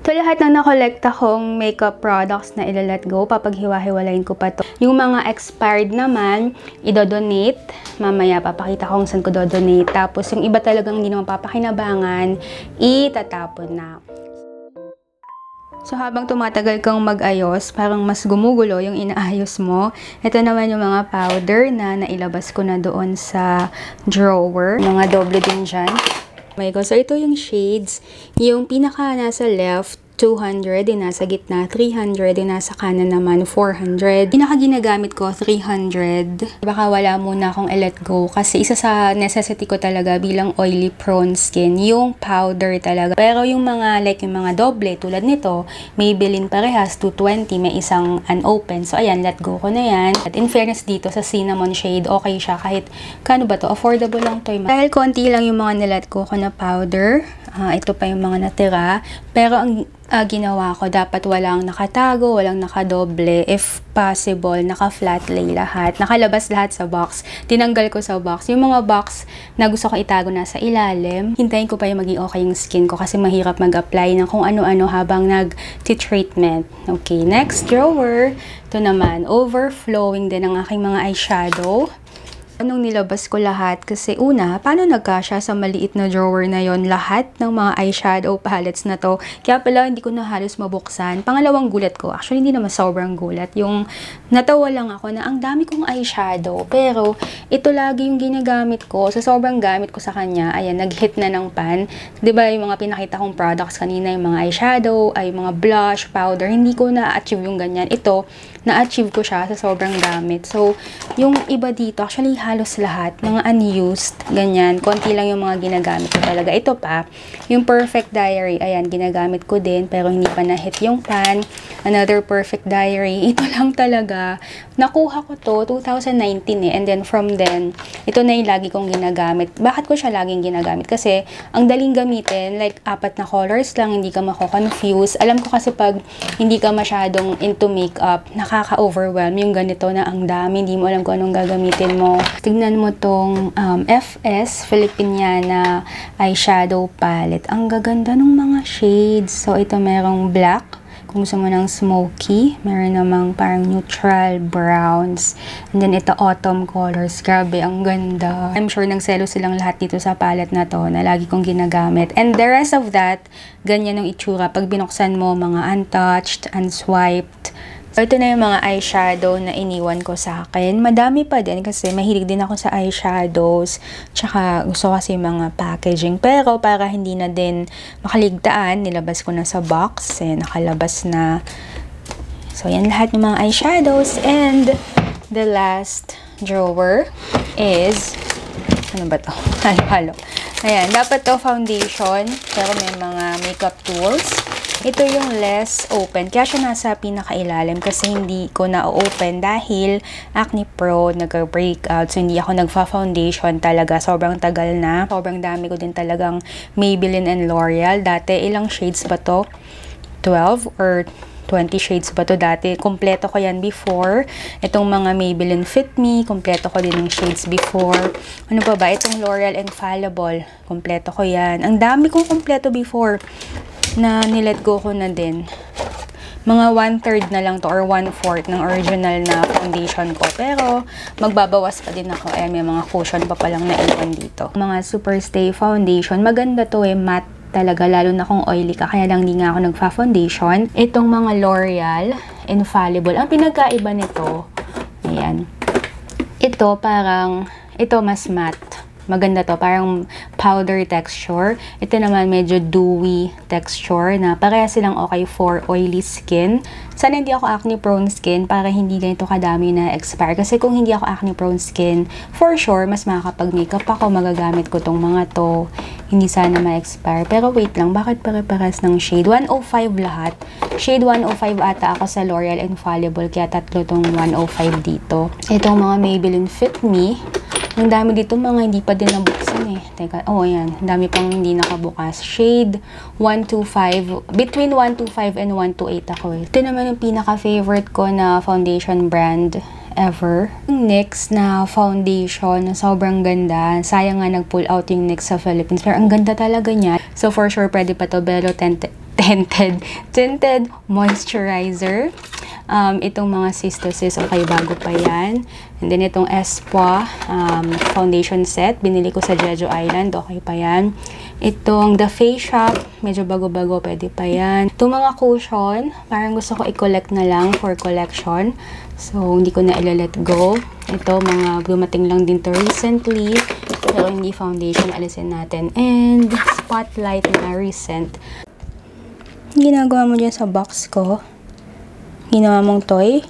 So, lahat ng nakolekta kong makeup products na ila-let go, papaghiwa-hiwalayin ko pa to. Yung mga expired naman, idodonate. Mamaya, papakita ko kung saan ko dodonate. Tapos, yung iba talagang hindi naman papakinabangan, itatapon na. So, habang tumatagal kang mag-ayos, parang mas gumugulo yung inaayos mo. Ito naman yung mga powder na nailabas ko na doon sa drawer. Mga doble din dyan. So, ito yung shades. Yung pinaka nasa left, 200, yung nasa gitna, 300, yung nasa kanan naman, 400. Pinaka ginagamit ko, 300. Baka wala muna akong i-let go kasi isa sa necessity ko talaga bilang oily prone skin, yung powder talaga. Pero yung mga, like yung mga doble, tulad nito, Maybelline parehas, 220, may isang unopened. So, ayan, let go ko na yan. At in fairness dito, sa cinnamon shade, okay siya kahit, kano ba to? Affordable lang to. Dahil konti lang yung mga nilet ko na powder, ito pa yung mga natira. Pero ang ginawa ko, dapat walang nakatago, walang nakadoble. If possible, naka-flat lay lahat. Nakalabas lahat sa box. Tinanggal ko sa box. Yung mga box na gusto ko itago nasa ilalim, hintayin ko pa yung maging okay yung skin ko kasi mahirap mag-apply ng kung ano-ano habang nag-treatment. Okay, next drawer. Ito naman, overflowing din ang aking mga eyeshadow. Anong nilabas ko lahat? Kasi una, paano nagkasya sa maliit na drawer na yon lahat ng mga eyeshadow palettes na to? Kaya pala hindi ko na halos mabuksan. Pangalawang gulat ko, actually hindi naman sobrang gulat. Yung natawa lang ako na ang dami kong eyeshadow. Pero ito lagi yung ginagamit ko. So sobrang gamit ko sa kanya. Ayan, nag-hit na ng pan. Diba yung mga pinakita kong products kanina, yung mga eyeshadow, ay mga blush, powder. Hindi ko na-achieve yung ganyan. Ito, na-achieve ko siya sa sobrang gamit. So, yung iba dito, actually halos lahat, mga unused, ganyan. Konti lang yung mga ginagamit ko talaga. Ito pa, yung Perfect Diary, ayan, ginagamit ko din, pero hindi pa na-hit yung pan. Another Perfect Diary, ito lang talaga. Nakuha ko to, 2019 eh. And then from then, ito na yung lagi kong ginagamit. Bakit ko siya laging ginagamit? Kasi, ang daling gamitin, like, 4 na colors lang, hindi ka mako-confuse. Alam ko kasi pag hindi ka masyadong into makeup, nakaka-overwhelm yung ganito na ang dami, hindi mo alam kung anong gagamitin mo. Tignan mo tong FS Filipiniana eyeshadow palette. Ang gaganda ng mga shades. So, ito merong black. Kung gusto mo ng smoky, meron namang parang neutral browns. And then, ito autumn colors. Grabe, ang ganda. I'm sure nang selo silang lahat dito sa palette na to na lagi kong ginagamit. And the rest of that, ganyan yung itsura. Pag binuksan mo, mga untouched, unswiped. So, ito na yung mga eyeshadow na iniwan ko sa akin. Madami pa din kasi mahilig din ako sa eyeshadows. Tsaka gusto kasi mga packaging. Pero para hindi na din makaligtaan, nilabas ko na sa box. Nakalabas na. So, yan lahat ng mga eyeshadows. And the last drawer is, ano ba to? Halo-halo. Ayan, dapat to foundation. Pero may mga makeup tools. Ito yung less open. Kaya siya nasa pinakailalim kasi hindi ko na-open dahil Acne Pro nag-breakout. So, hindi ako nagfa-foundation talaga. Sobrang tagal na. Sobrang dami ko din talagang Maybelline and L'Oreal. Dati, ilang shades ba to? 12 or 20 shades ba to dati? Kompleto ko yan before. Itong mga Maybelline Fit Me, kompleto ko din ng shades before. Ano pa ba? Itong L'Oreal Infallible, kompleto ko yan. Ang dami kong kompleto before na nilet go ko na din. Mga 1/3 na lang to or 1/4 ng original na foundation ko. Pero, magbabawas pa din ako. Ayan, may mga cushion pa palang naiwan dito. Mga Superstay Foundation. Maganda to matte talaga, lalo na kung oily ka. Kaya lang hindi nga ako nagfa-foundation. Itong mga L'Oreal Infallible. Ang pinagkaiba nito, ayan. Ito parang, ito mas matte. Maganda to, parang powder texture. Ito naman medyo dewy texture na pareha silang okay for oily skin. Sana hindi ako acne prone skin para hindi ganito kadami na expire. Kasi kung hindi ako acne prone skin, for sure, mas makakapag-makeup ako. Magagamit ko tong mga to. Hindi sana ma-expire. Pero wait lang, bakit pare-pares ng shade? 105 lahat. Shade 105 ata ako sa L'Oreal Infallible. Kaya tatlo tong 105 dito. Itong mga Maybelline Fit Me. Ang dami dito mga hindi pa din nabuksan eh. Teka, oh ayan. Ang dami pang hindi nakabukas. Shade 125. Between 125 and 128 ako eh. Ito naman yung pinaka-favorite ko na foundation brand ever. Yung NYX na foundation na sobrang ganda. Sayang nga nag-pull out yung NYX sa Philippines. Pero ang ganda talaga niya. So for sure, pwede pa to. Belo tinted moisturizer. Itong mga Sis, okay, bago pa yan. And then itong Espoa foundation set, binili ko sa Jeju Island, okay pa yan. Itong The Face Shop, medyo bago-bago, pwede pa yan. Itong mga cushion, parang gusto ko i-collect na lang for collection. So, hindi ko na ila-let go. Ito, mga dumating lang din to recently. Pero hindi foundation, alisin natin. And Spotlight na recent. Ginagawa mo dyan sa box ko? Ginawa mong toy?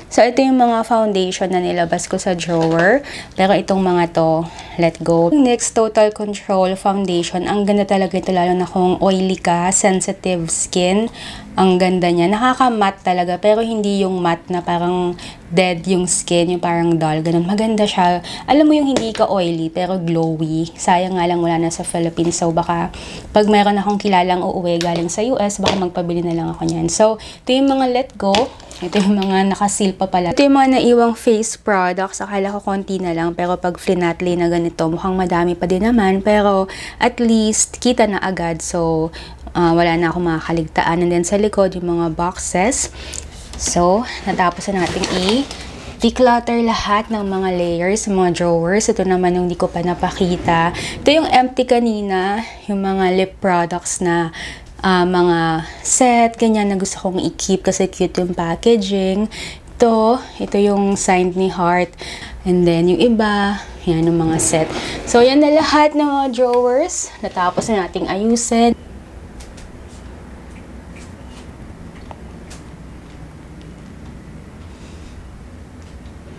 So, ito yung mga foundation na nilabas ko sa drawer. Pero itong mga to, let go. Next, Total Control Foundation. Ang ganda talaga ito, lalo na kung oily ka, sensitive skin. Ang ganda niya. Nakaka-matte talaga, pero hindi yung matte na parang dead yung skin, yung parang dull. Ganun. Maganda siya. Alam mo yung hindi ka oily, pero glowy. Sayang nga lang wala na sa Philippines. So, baka pag mayroon akong kilalang uuwi galing sa US, baka magpabili na lang ako niyan. So, ito yung mga let go. Ito yung mga nakasil pa pala. Ito yung mga naiwang face products. Akala ko konti na lang, pero pag flinatly na ganito, mukhang madami pa din naman. Pero at least, kita na agad. So, wala na akong makakaligtaan. And then sa likod, yung mga boxes. So, natapos na natin declutter lahat ng mga layers, mga drawers. Ito naman yung hindi ko pa napakita. Ito yung empty kanina, yung mga lip products na mga set, ganyan na gusto kong i-keep kasi cute yung packaging. Ito yung signed ni Heart. And then yung iba, yan yung mga set. So, yan na lahat ng mga drawers. Natapos na nating ayusin.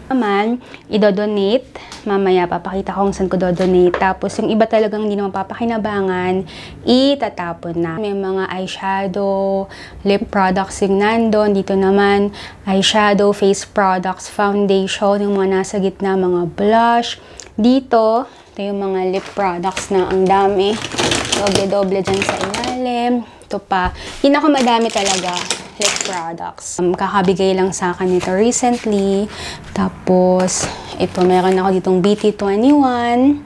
Naman, idodonate. Mamaya, papakita ko kung saan ko dodonate. Tapos, yung iba talagang hindi naman papakinabangan, itatapon na. May mga eyeshadow, lip products yung nandun. Dito naman, eyeshadow, face products, foundation, yung mga nasa gitna, mga blush. Dito, ito yung mga lip products na ang dami. Doble-doble dyan sa ilalim. Ito pa. Pinakamadami talaga. Lip products. Kakabigay lang sa akin nito recently. Tapos, ito, meron ako ditong BT21.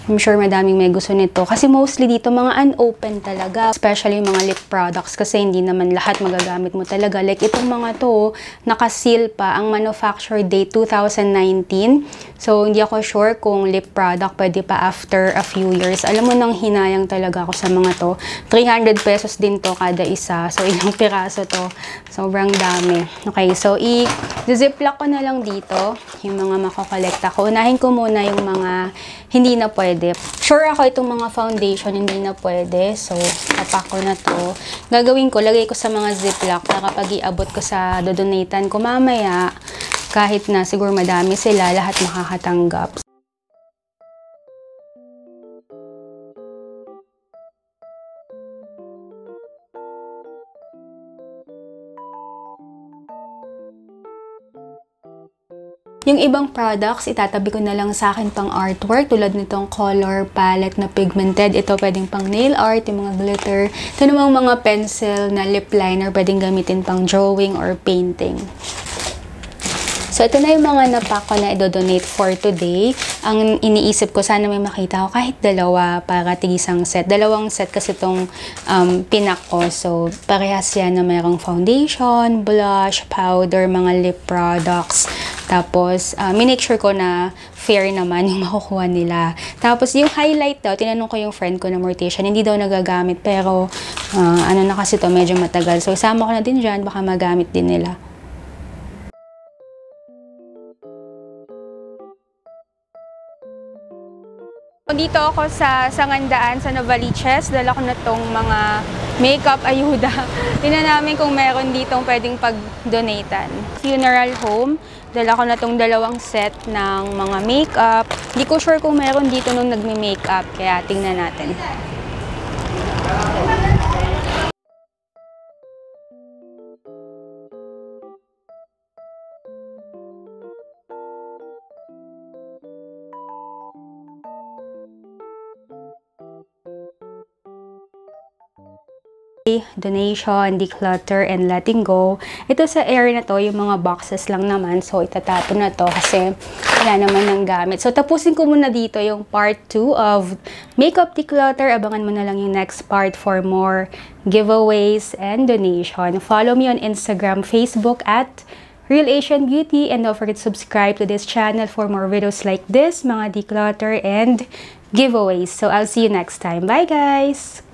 I'm sure madaming may gusto nito. Kasi mostly dito, mga unopened talaga. Especially mga lip products. Kasi hindi naman lahat magagamit mo talaga. Like, itong mga to, nakaseal pa. Ang manufacture date, 2019. So, hindi ako sure kung lip product pwede pa after a few years. Alam mo, nang hinayang talaga ako sa mga to. 300 pesos din to kada isa. So, ilang piraso to. Sobrang dami. Okay, so, i-ziplock ko na lang dito yung mga makokolekta ko. Unahin ko muna yung mga hindi na pwede. Sure ako itong mga foundation hindi na pwede. So, tapak ko na to. Gagawin ko, lagay ko sa mga ziplock na kapag iabot ko sa dodonatan ko mamaya, kahit na siguro madami sila, lahat makakatanggap. Yung ibang products, itatabi ko na lang sa akin pang artwork, tulad nitong color palette na pigmented. Ito pwedeng pang nail art, yung mga glitter. Ito namang mga pencil na lip liner, pwedeng gamitin pang drawing or painting. So, ito na yung mga napak ko na idodonate for today. Ang iniisip ko, sana may makita ko kahit dalawa para tigisang set. Dalawang set kasi itong pinak ko. So, parehas yan na mayroong foundation, blush, powder, mga lip products. Tapos, minake sure ko na fair naman yung makukuha nila. Tapos, yung highlight daw, tinanong ko yung friend ko na mortician, hindi daw nagagamit. Pero, ano na kasi to medyo matagal. So, isama ko na din dyan, baka magamit din nila. Dito ako sa Sangandaan, sa Novaliches. Dala ko na tong mga makeup ayuda. Tingnan namin kung meron ditong pwedeng pag-donatan. Funeral home. Dala ko na tong dalawang set ng mga makeup. Hindi ko sure kung meron dito nung nagme-makeup. Kaya tingnan natin. donation, declutter, and letting go. Ito sa area na to, yung mga boxes lang naman. So, itatapon na to kasi wala naman ng gamit. So, tapusin ko muna dito yung part 2 of makeup declutter. Abangan mo na lang yung next part for more giveaways and donation. Follow me on Instagram, Facebook at Real Asian Beauty, and don't forget to subscribe to this channel for more videos like this, mga declutter and giveaways. So, I'll see you next time. Bye, guys!